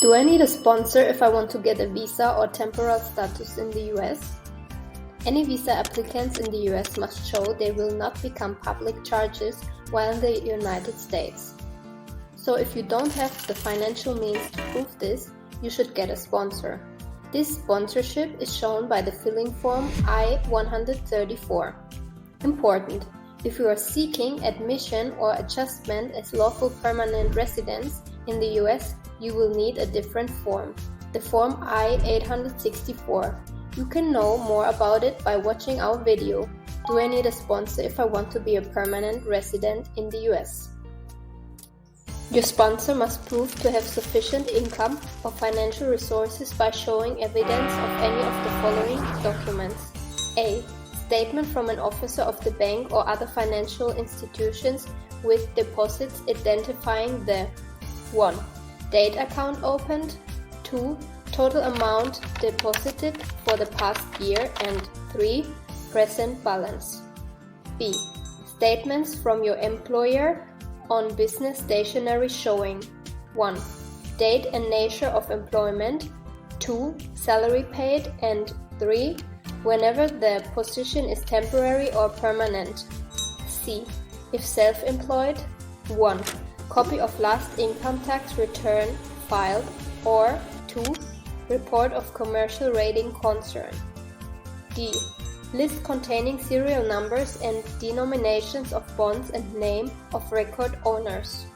Do I need a sponsor if I want to get a visa or temporal status in the US? Any visa applicants in the US must show they will not become public charges while in the United States. So if you don't have the financial means to prove this, you should get a sponsor. This sponsorship is shown by the filling form I-134. Important: if you are seeking admission or adjustment as lawful permanent residents in the US, you will need a different form, the form I-864. You can know more about it by watching our video, Do I need a sponsor if I want to be a permanent resident in the US? Your sponsor must prove to have sufficient income or financial resources by showing evidence of any of the following documents. A. Statement from an officer of the bank or other financial institutions with deposits identifying the 1. Date account opened, 2. Total amount deposited for the past year, and 3. Present balance. B. Statements from your employer on business stationery showing 1. Date and nature of employment, 2. Salary paid, and 3. Whenever the position is temporary or permanent. C. If self-employed, 1. Copy of last income tax return filed, or 2. Report of commercial rating concern. D. List containing serial numbers and denominations of bonds and name of record owners.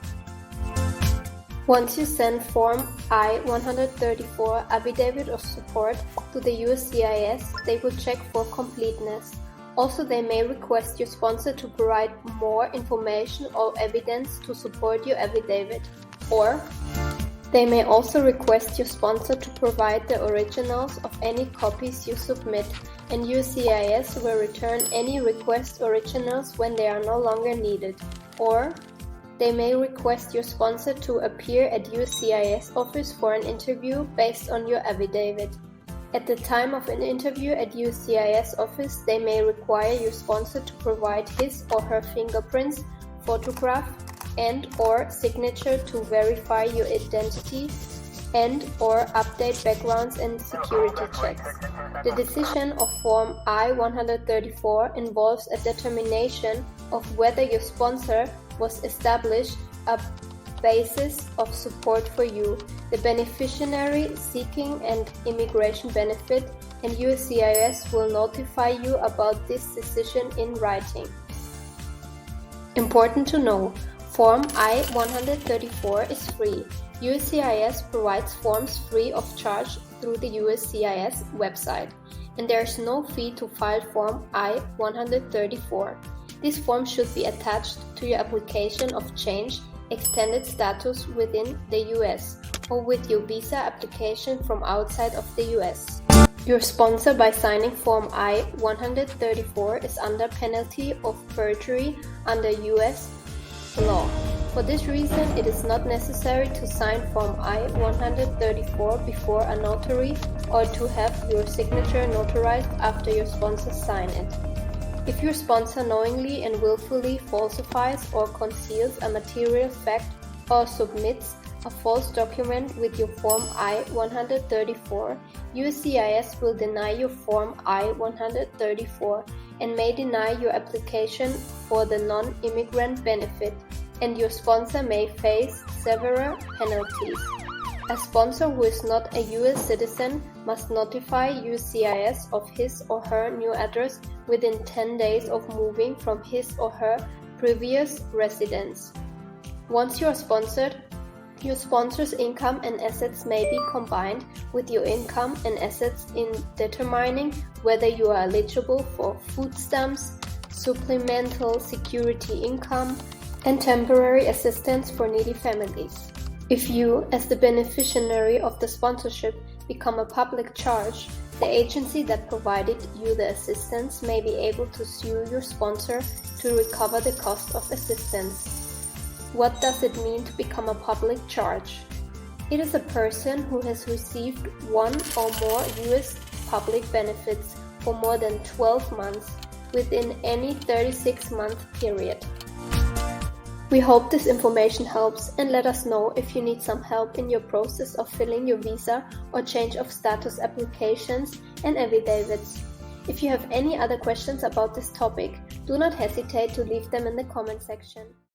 Once you send Form I-134 Affidavit of Support to the USCIS, they will check for completeness. Also, they may request your sponsor to provide more information or evidence to support your affidavit. Or, they may also request your sponsor to provide the originals of any copies you submit, and USCIS will return any request originals when they are no longer needed. Or, they may request your sponsor to appear at USCIS office for an interview based on your affidavit. At the time of an interview at USCIS office, they may require your sponsor to provide his or her fingerprints, photograph, and/or signature to verify your identity and/or update backgrounds and security checks. The decision of Form I-134 involves a determination of whether your sponsor was established a basis of support for you, the beneficiary seeking an immigration benefit, and USCIS will notify you about this decision in writing. Important to know, Form I-134 is free. USCIS provides forms free of charge through the USCIS website, and there is no fee to file Form I-134. This form should be attached to your application of change extended status within the US or with your visa application from outside of the US. Your sponsor by signing Form I-134 is under penalty of perjury under US law. For this reason, it is not necessary to sign Form I-134 before a notary or to have your signature notarized after your sponsor signs it. If your sponsor knowingly and willfully falsifies or conceals a material fact or submits a false document with your Form I-134, USCIS will deny your Form I-134 and may deny your application for the non-immigrant benefit, and your sponsor may face several penalties. A sponsor who is not a US citizen must notify USCIS of his or her new address within 10 days of moving from his or her previous residence. Once you are sponsored, your sponsor's income and assets may be combined with your income and assets in determining whether you are eligible for food stamps, supplemental security income, and temporary assistance for needy families. If you, as the beneficiary of the sponsorship, become a public charge, the agency that provided you the assistance may be able to sue your sponsor to recover the cost of assistance. What does it mean to become a public charge? It is a person who has received one or more US public benefits for more than 12 months within any 36-month period. We hope this information helps, and let us know if you need some help in your process of filling your visa or change of status applications and affidavits. If you have any other questions about this topic, do not hesitate to leave them in the comment section.